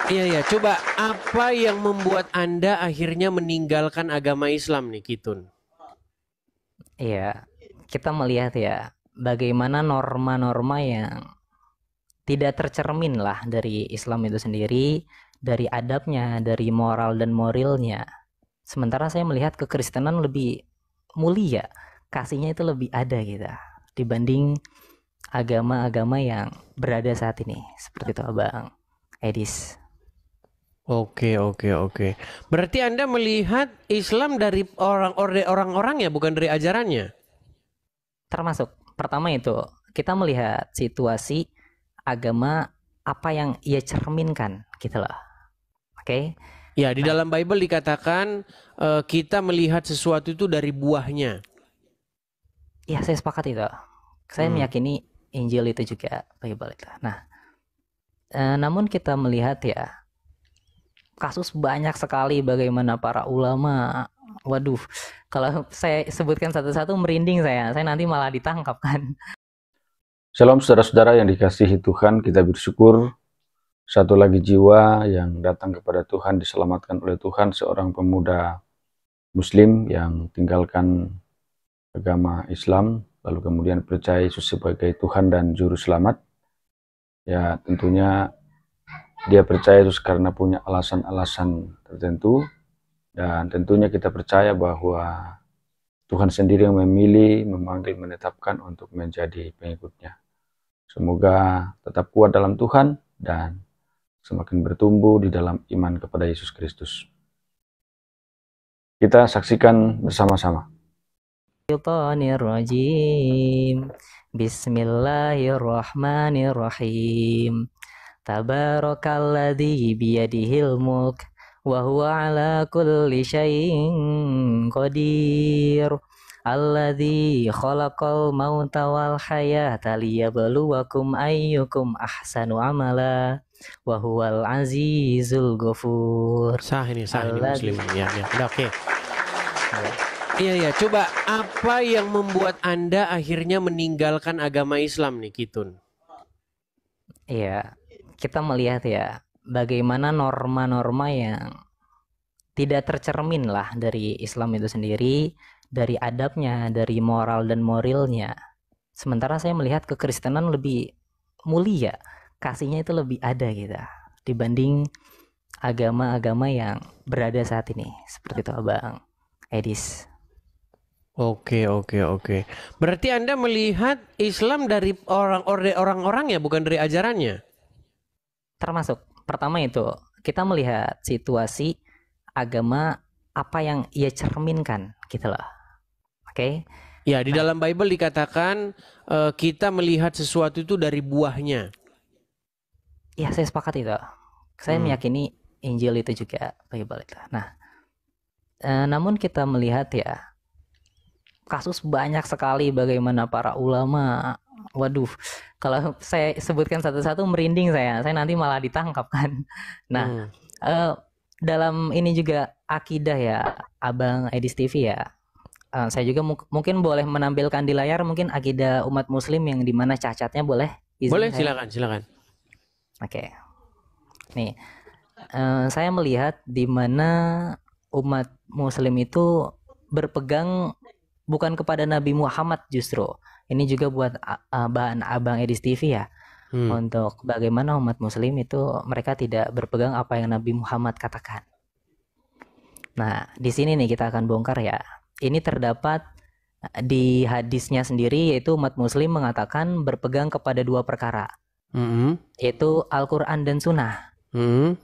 Iya ya, coba apa yang membuat Anda akhirnya meninggalkan agama Islam nih, Kitun? Iya, kita melihat ya bagaimana norma-norma yang tidak tercermin lah dari Islam itu sendiri, dari adabnya, dari moral dan moralnya. Sementara saya melihat kekristenan lebih mulia, kasihnya itu lebih ada gitu dibanding agama-agama yang berada saat ini. Seperti itu Abang Edis. Oke, oke, oke. Berarti Anda melihat Islam dari orang-orang ya, bukan dari ajarannya? Termasuk pertama itu kita melihat situasi agama apa yang ia cerminkan gitu loh. Oke. Ya, di Nah, dalam Bible dikatakan kita melihat sesuatu itu dari buahnya. ya saya sepakat itu. Saya Hmm. meyakini Injil itu juga Bible itu. Nah, namun kita melihat ya kasus banyak sekali bagaimana para ulama. Waduh, kalau saya sebutkan satu-satu merinding saya. Saya nanti malah ditangkap kan. Shalom saudara-saudara yang dikasihi Tuhan, kita bersyukur satu lagi jiwa yang datang kepada Tuhan diselamatkan oleh Tuhan, seorang pemuda Muslim yang tinggalkan agama Islam, lalu kemudian percaya Yesus sebagai Tuhan dan Juru Selamat. Ya tentunya dia percaya Yesus karena punya alasan-alasan tertentu, dan tentunya kita percaya bahwa Tuhan sendiri yang memilih, memanggil, menetapkan untuk menjadi pengikutnya. Semoga tetap kuat dalam Tuhan dan semakin bertumbuh di dalam iman kepada Yesus Kristus. Kita saksikan bersama-sama. Bismillahirrahmanirrahim. Tabarakalladzi biyadihil mulk wa huwa ala kulli syai'in qadir. Alladzi khalaqal mauta wal hayata liyabluwakum ayyukum ahsanu amala wa huwal azizul ghafur. Sah ini Muslim. Ya, ya. Udah, oke. Iya ya, coba apa yang membuat Anda akhirnya meninggalkan agama Islam nih, Kitun? Iya, kita melihat ya bagaimana norma-norma yang tidak tercermin lah dari Islam itu sendiri, dari adabnya, dari moral dan moralnya. Sementara saya melihat kekristenan lebih mulia, kasihnya itu lebih ada gitu dibanding agama-agama yang berada saat ini. Seperti itu Abang Edis. Oke, oke, oke. Berarti Anda melihat Islam dari orang-orang ya, bukan dari ajarannya? Termasuk pertama itu kita melihat situasi agama apa yang ia cerminkan gitu loh. Oke. Ya, di Nah, dalam Bible dikatakan kita melihat sesuatu itu dari buahnya. ya saya sepakat itu. Saya Hmm. meyakini Injil itu juga Bible itu. Nah, namun kita melihat ya kasus banyak sekali bagaimana para ulama. Waduh, kalau saya sebutkan satu-satu merinding saya. Saya nanti malah ditangkap kan. Nah, Hmm. eh, dalam ini juga akidah ya, Abang Edis TV ya. Saya juga mungkin boleh menampilkan di layar mungkin akidah umat Muslim yang dimana cacatnya boleh izin Boleh, saya. silakan, silakan. Oke, nih saya melihat di mana umat Muslim itu berpegang bukan kepada Nabi Muhammad justru. Ini juga buat bahan Abang Edis TV ya. Hmm. Untuk bagaimana umat Muslim itu mereka tidak berpegang apa yang Nabi Muhammad katakan. Nah, di sini nih kita akan bongkar ya. Ini terdapat di hadisnya sendiri yaitu umat Muslim mengatakan berpegang kepada dua perkara, Hmm. yaitu Al-Quran dan Sunnah. Hmm.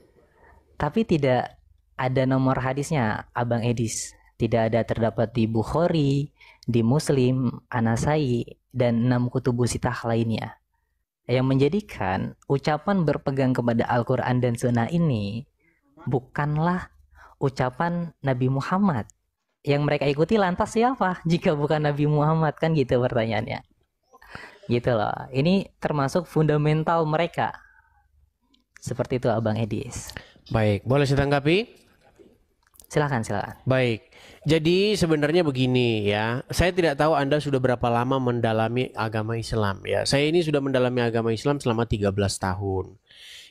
Tapi tidak ada nomor hadisnya, Abang Edis. Tidak ada terdapat di Bukhari, di Muslim, Anasai, dan 6 kutubu sitah lainnya. Yang menjadikan ucapan berpegang kepada Al-Quran dan Sunnah ini bukanlah ucapan Nabi Muhammad. Yang mereka ikuti lantas siapa jika bukan Nabi Muhammad, kan gitu pertanyaannya. Gitu loh. Ini termasuk fundamental mereka. Seperti itu Abang Edis. Baik, boleh saya tanggapi? Silakan, silakan. Baik, jadi sebenarnya begini ya, saya tidak tahu Anda sudah berapa lama mendalami agama Islam ya. Saya ini sudah mendalami agama Islam selama 13 tahun.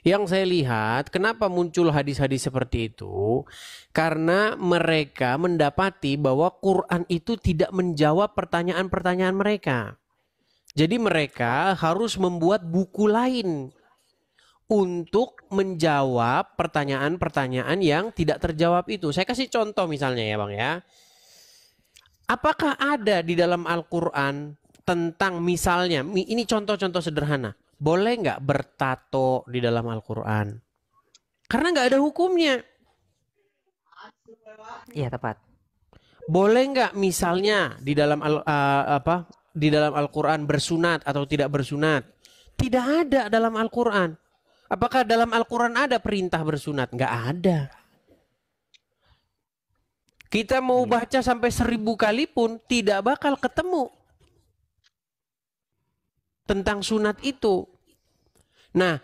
Yang saya lihat, kenapa muncul hadis-hadis seperti itu? Karena mereka mendapati bahwa Quran itu tidak menjawab pertanyaan-pertanyaan mereka. Jadi mereka harus membuat buku lain untuk menjawab pertanyaan-pertanyaan yang tidak terjawab itu. Saya kasih contoh misalnya ya Bang ya. Apakah ada di dalam Al-Quran tentang misalnya, ini contoh-contoh sederhana. Boleh nggak bertato di dalam Al-Quran? Karena nggak ada hukumnya. Iya, tepat. Boleh nggak misalnya di dalam di dalam Al-Quran bersunat atau tidak bersunat? Tidak ada dalam Al-Quran. Apakah dalam Al-Quran ada perintah bersunat? Nggak ada. Kita mau baca sampai 1000 kali pun tidak bakal ketemu tentang sunat itu. Nah,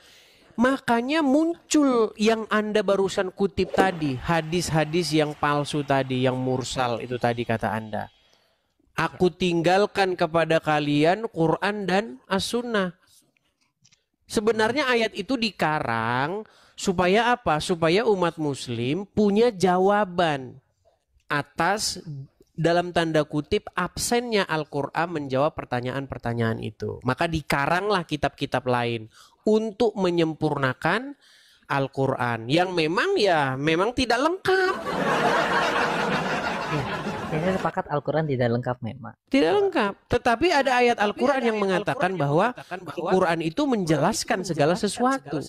makanya muncul yang Anda barusan kutip tadi, hadis-hadis yang palsu tadi, yang mursal itu tadi kata Anda. Aku tinggalkan kepada kalian Quran dan As-Sunnah. Sebenarnya ayat itu dikarang supaya apa? Supaya umat muslim punya jawaban atas dalam tanda kutip absennya Al-Quran menjawab pertanyaan-pertanyaan itu. Maka dikaranglah kitab-kitab lain untuk menyempurnakan Al-Quran yang memang tidak lengkap. Ya, saya sepakat Al-Quran tidak lengkap memang. Tidak lengkap. Tetapi ada ayat Al-Quran yang mengatakan bahwa Al-Quran itu menjelaskan segala sesuatu.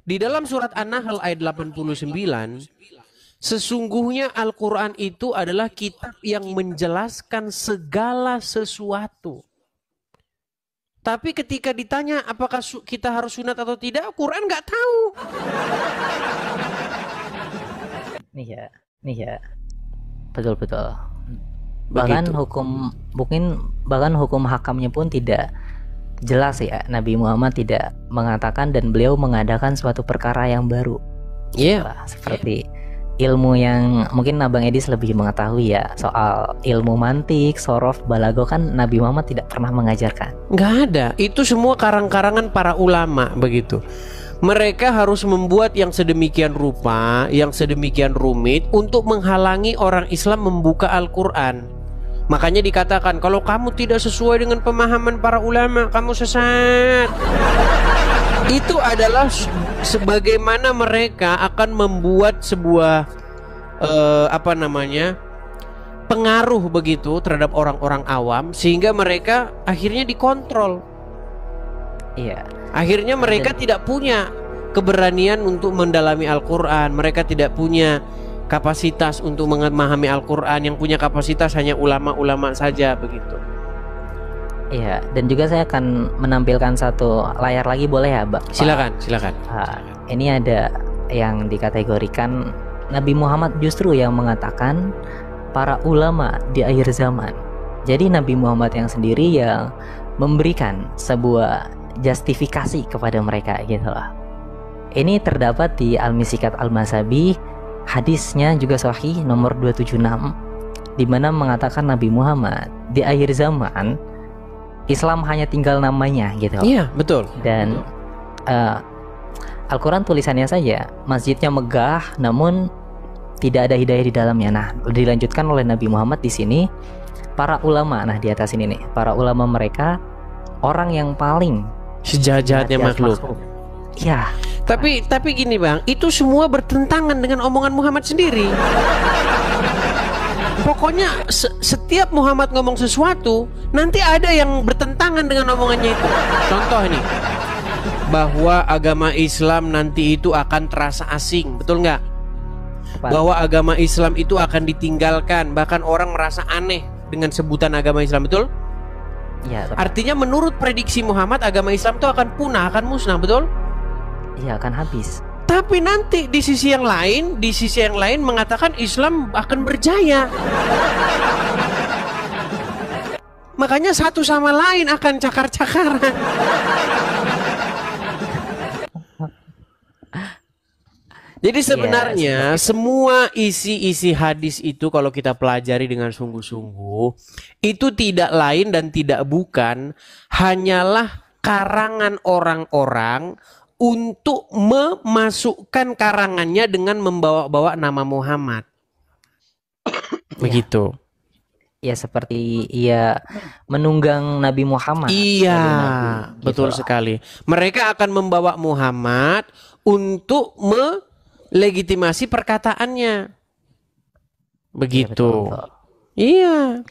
Di dalam surat An-Nahl ayat 89, sesungguhnya Al-Quran itu adalah kitab yang menjelaskan segala sesuatu. Tapi ketika ditanya apakah kita harus sunat atau tidak, Quran nggak tahu. Nih ya, betul. Bahkan hukum hakamnya pun tidak jelas ya. Nabi Muhammad tidak mengatakan dan beliau mengadakan suatu perkara yang baru. Iya. Seperti ilmu yang mungkin Abang Edis lebih mengetahui ya, soal ilmu mantik, sorof, balago kan Nabi Muhammad tidak pernah mengajarkan. Nggak ada. Itu semua karang-karangan para ulama begitu. Mereka harus membuat yang sedemikian rupa, yang sedemikian rumit untuk menghalangi orang Islam membuka Al-Quran. Makanya dikatakan kalau kamu tidak sesuai dengan pemahaman para ulama, kamu sesat. Itu adalah sebagaimana mereka akan membuat sebuah pengaruh begitu terhadap orang-orang awam sehingga mereka akhirnya dikontrol. Iya. Akhirnya mereka tidak punya keberanian untuk mendalami Al-Quran. Mereka tidak punya kapasitas untuk memahami Al-Quran. Yang punya kapasitas hanya ulama-ulama saja begitu. Iya, dan juga saya akan menampilkan satu layar lagi, boleh ya, Mbak? Silakan. Ini ada yang dikategorikan Nabi Muhammad justru yang mengatakan para ulama di akhir zaman. Jadi Nabi Muhammad yang sendiri yang memberikan sebuah justifikasi kepada mereka gitu loh. Ini terdapat di Al-Misikat Al-Masabi, hadisnya juga sahih nomor 276, di mana mengatakan Nabi Muhammad di akhir zaman Islam hanya tinggal namanya gitu. Iya, betul. Dan Al-Quran tulisannya saja, masjidnya megah namun tidak ada hidayah di dalamnya. Nah, dilanjutkan oleh Nabi Muhammad di sini, para ulama, nah di atas ini nih, para ulama mereka orang yang paling sejahat-jahatnya makhluk. Ya. Tapi gini Bang, itu semua bertentangan dengan omongan Muhammad sendiri. Pokoknya setiap Muhammad ngomong sesuatu, nanti ada yang bertentangan dengan omongannya itu. Contoh nih, bahwa agama Islam nanti itu akan terasa asing, betul nggak? Bahwa agama Islam itu akan ditinggalkan, bahkan orang merasa aneh dengan sebutan agama Islam, betul? Ya, artinya menurut prediksi Muhammad agama Islam itu akan punah, akan musnah, betul? Iya, akan habis. Tapi nanti di sisi yang lain mengatakan Islam akan berjaya. Makanya satu sama lain akan cakar-cakaran. Jadi sebenarnya semua isi hadis itu kalau kita pelajari dengan sungguh-sungguh, itu tidak lain dan tidak bukan hanyalah karangan orang-orang untuk memasukkan karangannya dengan membawa-bawa nama Muhammad. Begitu. Ya seperti ia menunggang Nabi Muhammad. Iya, Nabi, betul gitu. sekali. Mereka akan membawa Muhammad untuk melegitimasi perkataannya. Begitu. Betul. Iya.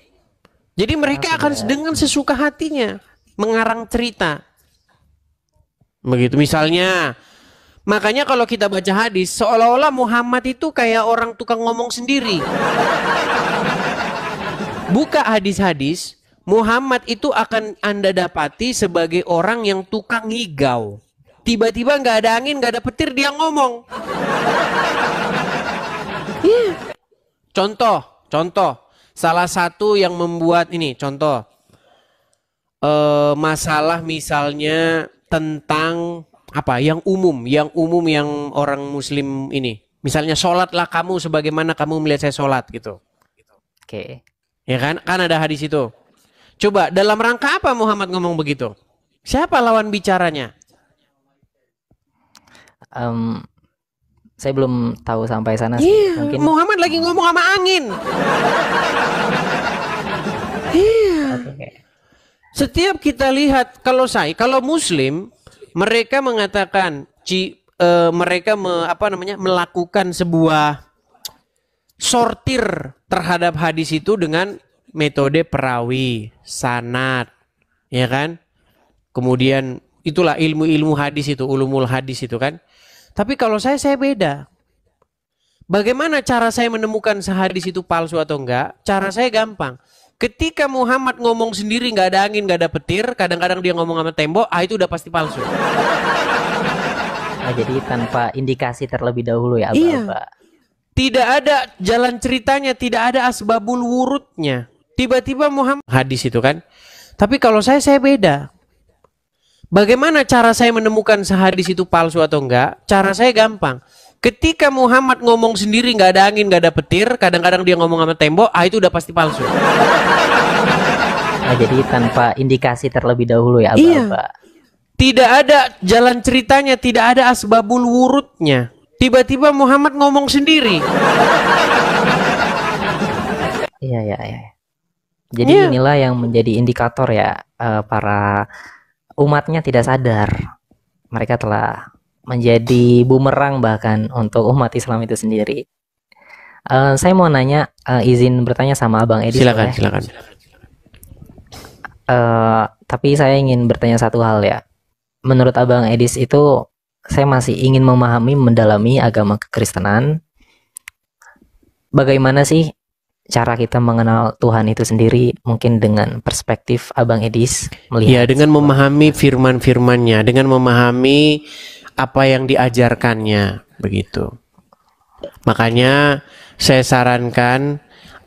Jadi mereka akan dengan sesuka hatinya mengarang cerita. Begitu. Misalnya, makanya kalau kita baca hadis, seolah-olah Muhammad itu kayak orang tukang ngomong sendiri. Buka hadis-hadis, Muhammad itu akan Anda dapati sebagai orang yang tukang ngigau. Tiba-tiba nggak ada angin, nggak ada petir, dia ngomong. Contoh. Salah satu yang membuat ini, contoh. Masalah misalnya tentang apa? Yang umum yang orang Muslim ini. Misalnya sholatlah kamu sebagaimana kamu melihat saya sholat gitu. Oke. Ya kan? Kan ada hadis itu. Coba dalam rangka apa Muhammad ngomong begitu? Siapa lawan bicaranya? Saya belum tahu sampai sana sih. Iya, Mungkin Muhammad lagi ngomong sama angin. Iya. Oke. Setiap kita lihat kalau Muslim, mereka mengatakan mereka melakukan sebuah sortir terhadap hadis itu dengan metode perawi, sanad, ya kan? Kemudian itulah ilmu-ilmu hadis itu, ulumul hadis itu kan. Tapi kalau saya beda. Bagaimana cara saya menemukan sehadis itu palsu atau enggak? Cara saya gampang. Ketika Muhammad ngomong sendiri nggak ada angin, nggak ada petir, kadang-kadang dia ngomong sama tembok, itu udah pasti palsu. Nah, jadi tanpa indikasi terlebih dahulu ya, Iya. Aba. Tidak ada jalan ceritanya, tidak ada asbabul wurudnya. Tiba-tiba Muhammad hadis itu kan. Tapi kalau saya beda. Bagaimana cara saya menemukan sehadis itu palsu atau enggak? Cara saya gampang. Ketika Muhammad ngomong sendiri nggak ada angin, nggak ada petir, kadang-kadang dia ngomong sama tembok, itu udah pasti palsu. Nah, jadi tanpa indikasi terlebih dahulu ya, Aba. Iya. Tidak ada jalan ceritanya, tidak ada asbabul wurudnya. Tiba-tiba Muhammad ngomong sendiri. Iya. Jadi inilah yang menjadi indikator ya, para umatnya tidak sadar. Mereka telah menjadi bumerang bahkan untuk umat Islam itu sendiri. Saya mau nanya, izin bertanya sama Abang Edi. Silakan. Tapi saya ingin bertanya satu hal ya. Menurut Abang Edis itu, saya masih ingin memahami, mendalami agama kekristenan. Bagaimana sih cara kita mengenal Tuhan itu sendiri, mungkin dengan perspektif Abang Edis melihat? Ya, dengan memahami firman-firmannya, dengan memahami apa yang diajarkannya, begitu. Makanya saya sarankan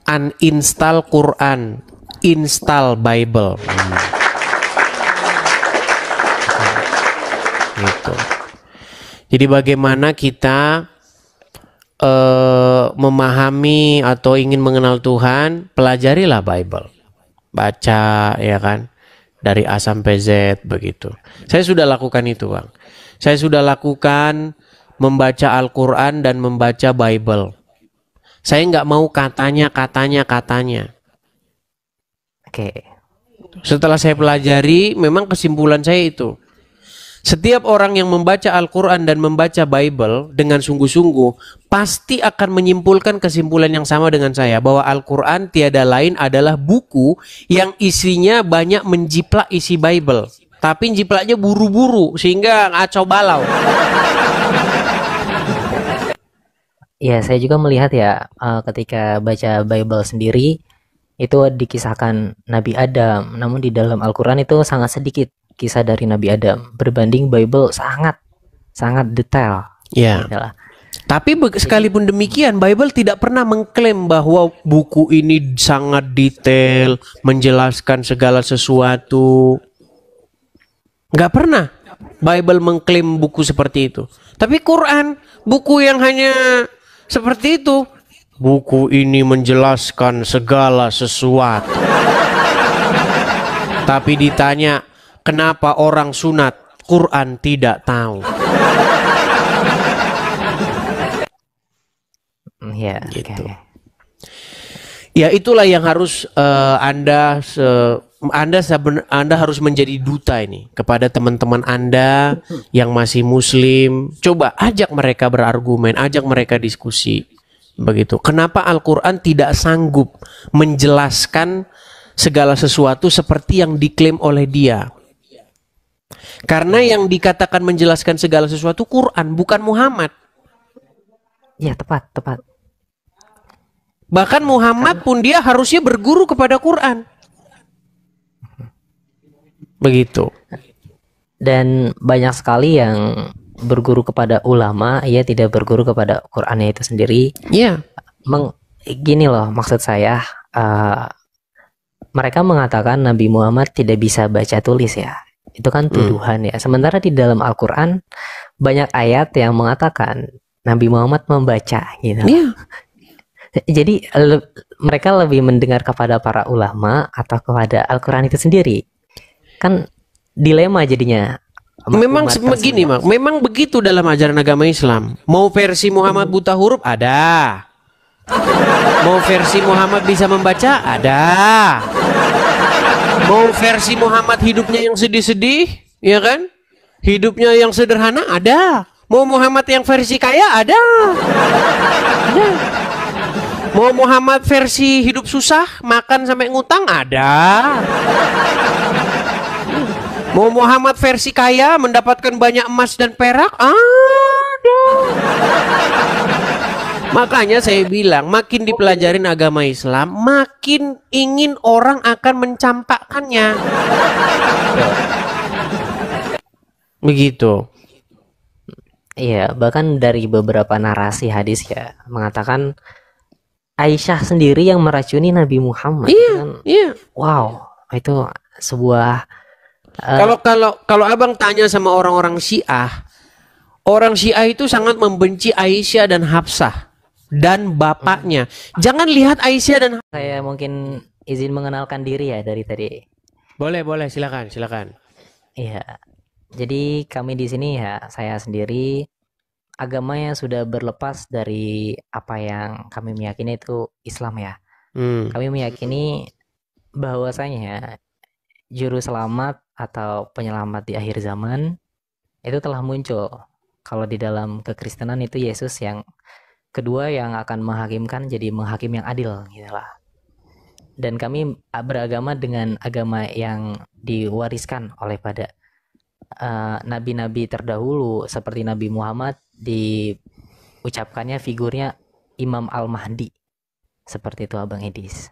uninstall Quran, install Bible. Gitu. Jadi bagaimana kita memahami atau ingin mengenal Tuhan, pelajarilah Bible. Baca, ya kan? Dari A sampai Z, begitu. Saya sudah lakukan itu, Bang. Saya sudah lakukan membaca Al-Quran dan membaca Bible. Saya nggak mau katanya. Oke. Setelah saya pelajari, memang kesimpulan saya itu. Setiap orang yang membaca Al-Quran dan membaca Bible dengan sungguh-sungguh pasti akan menyimpulkan kesimpulan yang sama dengan saya, bahwa Al-Quran tiada lain adalah buku yang isinya banyak menjiplak isi Bible, tapi jiplaknya buru-buru sehingga ngacau balau. Ya, saya juga melihat ya, ketika baca Bible sendiri itu dikisahkan Nabi Adam, namun di dalam Al-Quran itu sangat sedikit kisah dari Nabi Adam, berbanding Bible sangat detail. Ya. Adalah. Tapi sekalipun demikian, Bible tidak pernah mengklaim bahwa buku ini sangat detail, menjelaskan segala sesuatu. Nggak pernah Bible mengklaim buku seperti itu. Tapi Quran, buku yang hanya seperti itu. Buku ini menjelaskan segala sesuatu. Tapi ditanya, kenapa orang sunat Quran tidak tahu. Ya, Gitu. oke. Ya itulah yang harus Anda harus menjadi duta ini kepada teman-teman Anda yang masih Muslim. Coba ajak mereka berargumen, ajak mereka diskusi. Begitu. Kenapa Al-Quran tidak sanggup menjelaskan segala sesuatu seperti yang diklaim oleh dia? Karena yang dikatakan menjelaskan segala sesuatu Quran, bukan Muhammad. Ya, tepat. Bahkan Muhammad pun dia harusnya berguru kepada Quran. Begitu. Dan banyak sekali yang berguru kepada ulama, ia tidak berguru kepada Qurannya itu sendiri. Iya. Gini loh, maksud saya, mereka mengatakan Nabi Muhammad tidak bisa baca tulis ya. Itu kan tuduhan ya. Sementara di dalam Al-Quran banyak ayat yang mengatakan Nabi Muhammad membaca gitu. Iya. Jadi mereka lebih mendengar kepada para ulama atau kepada Al-Quran itu sendiri. Kan dilema jadinya. Memang Umat begini, tersebut. Mak. Memang begitu dalam ajaran agama Islam. Mau versi Muhammad buta huruf ada. Mau versi Muhammad bisa membaca ada. Mau versi Muhammad hidupnya yang sedih-sedih, ya kan? Hidupnya yang sederhana ada. Mau Muhammad yang versi kaya ada. Ada. Mau Muhammad versi hidup susah, makan sampai ngutang ada. Mau Muhammad versi kaya, mendapatkan banyak emas dan perak ada. Makanya saya bilang, makin dipelajarin agama Islam, makin ingin orang akan mencampakkannya. Begitu. Iya, bahkan dari beberapa narasi hadis ya mengatakan Aisyah sendiri yang meracuni Nabi Muhammad. Iya, Kan, iya. wow, itu sebuah Kalau abang tanya sama orang-orang Syiah itu sangat membenci Aisyah dan Hafsah dan bapaknya. Jangan lihat Aisyah dan saya mungkin izin mengenalkan diri ya dari tadi. boleh, silakan. Iya. Jadi kami di sini ya saya sendiri agama yang sudah berlepas dari apa yang kami meyakini itu Islam ya. Kami meyakini bahwasanya juru selamat atau penyelamat di akhir zaman itu telah muncul. Kalau di dalam kekristenan itu Yesus yang kedua yang akan menghakimkan jadi menghakim yang adil gitu lah. Dan kami beragama dengan agama yang diwariskan oleh pada nabi-nabi terdahulu seperti Nabi Muhammad diucapkannya figurnya Imam Al-Mahdi. Seperti itu Abang Edis.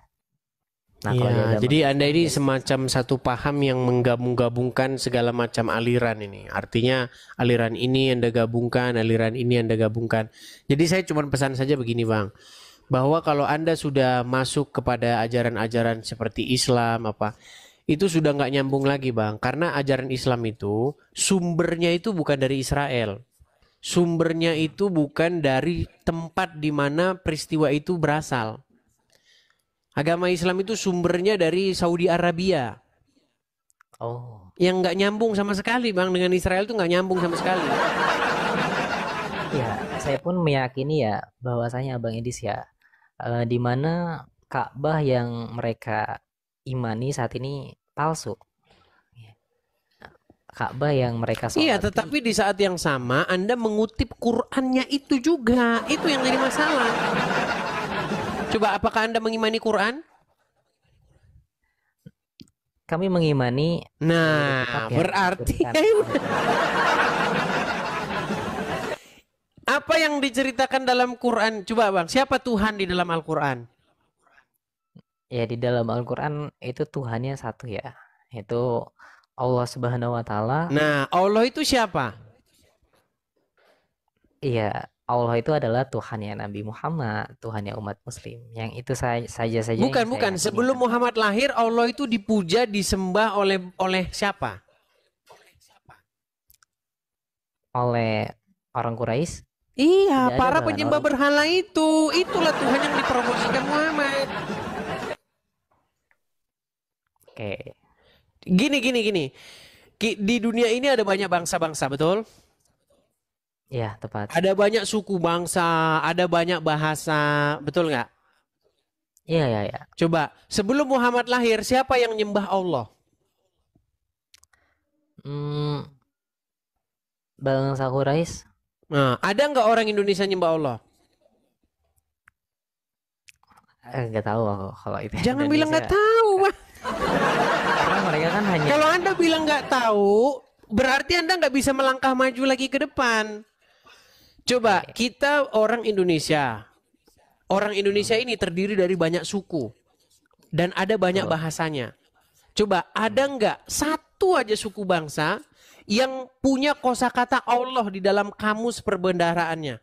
Nah, kalau di Ya, agama jadi Anda ini semacam satu paham yang menggabung-gabungkan segala macam aliran ini. Artinya aliran ini Anda gabungkan, aliran ini Anda gabungkan. Jadi saya cuma pesan saja begini Bang. Bahwa kalau Anda sudah masuk kepada ajaran-ajaran seperti Islam itu sudah nggak nyambung lagi Bang. Karena ajaran Islam itu sumbernya itu bukan dari Israel. Sumbernya itu bukan dari tempat di mana peristiwa itu berasal. Agama Islam itu sumbernya dari Saudi Arabia. Oh, Yang nggak nyambung sama sekali Bang. Dengan Israel itu nggak nyambung sama sekali. ya, saya pun meyakini ya bahwasanya Abang Edis ya di mana Ka'bah yang mereka imani saat ini palsu. Ka'bah yang mereka Iya, solati. tetapi di saat yang sama Anda mengutip Qur'annya itu juga. Itu yang jadi masalah. Coba apakah Anda mengimani Quran? Kami mengimani Nah, kitab yang berarti diturunkan. apa yang diceritakan dalam Quran? Coba Bang, siapa Tuhan di dalam Al-Quran? Ya di dalam Al-Quran itu Tuhannya satu ya, yaitu Allah Subhanahu Wa Taala. Nah, Allah itu siapa? Iya, Allah itu adalah Tuhannya Nabi Muhammad, Tuhannya umat Muslim. Yang itu saja yang Bukan. saya yakini. Sebelum Muhammad lahir, Allah itu dipuja, disembah oleh siapa? Oleh orang Quraisy. Iya, Tidak ada para bahkan penyembah orang. berhala itu. Itulah Tuhan yang dipromosikan Muhammad. Oke, Gini. Di dunia ini ada banyak bangsa-bangsa, betul? Ya, tepat. Ada banyak suku bangsa, ada banyak bahasa, betul nggak? Iya, ya, ya. Coba, sebelum Muhammad lahir, siapa yang nyembah Allah? Hmm, bangsa Quraisy. Nah, ada nggak orang Indonesia nyembah Allah? Nggak tahu aku kalau itu Jangan bilang nggak Indonesia. tahu, Wah. Karena mereka kan hanya Kalau Anda bilang nggak tahu, berarti Anda nggak bisa melangkah maju lagi ke depan. Coba, kita orang Indonesia. Orang Indonesia ini terdiri dari banyak suku. Dan ada banyak Betul. bahasanya. Coba, ada nggak satu aja suku bangsa yang punya kosakata Allah di dalam kamus perbendaharaannya?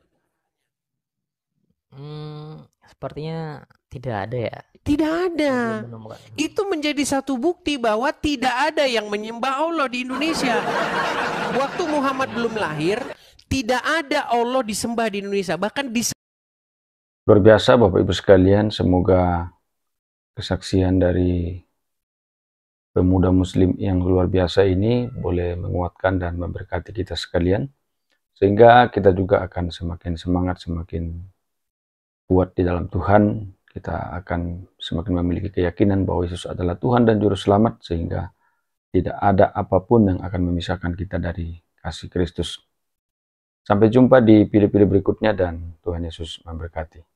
Sepertinya tidak ada ya. Tidak ada. Belum menemukan. Itu menjadi satu bukti bahwa tidak ada yang menyembah Allah di Indonesia. Waktu Muhammad belum lahir, tidak ada Allah disembah di Indonesia. Bahkan Luar biasa Bapak Ibu sekalian, semoga kesaksian dari pemuda muslim yang luar biasa ini boleh menguatkan dan memberkati kita sekalian, sehingga kita juga akan semakin semangat, semakin kuat di dalam Tuhan. Kita akan semakin memiliki keyakinan bahwa Yesus adalah Tuhan dan Juru Selamat, sehingga tidak ada apapun yang akan memisahkan kita dari kasih Kristus. Sampai jumpa di video-video berikutnya dan Tuhan Yesus memberkati.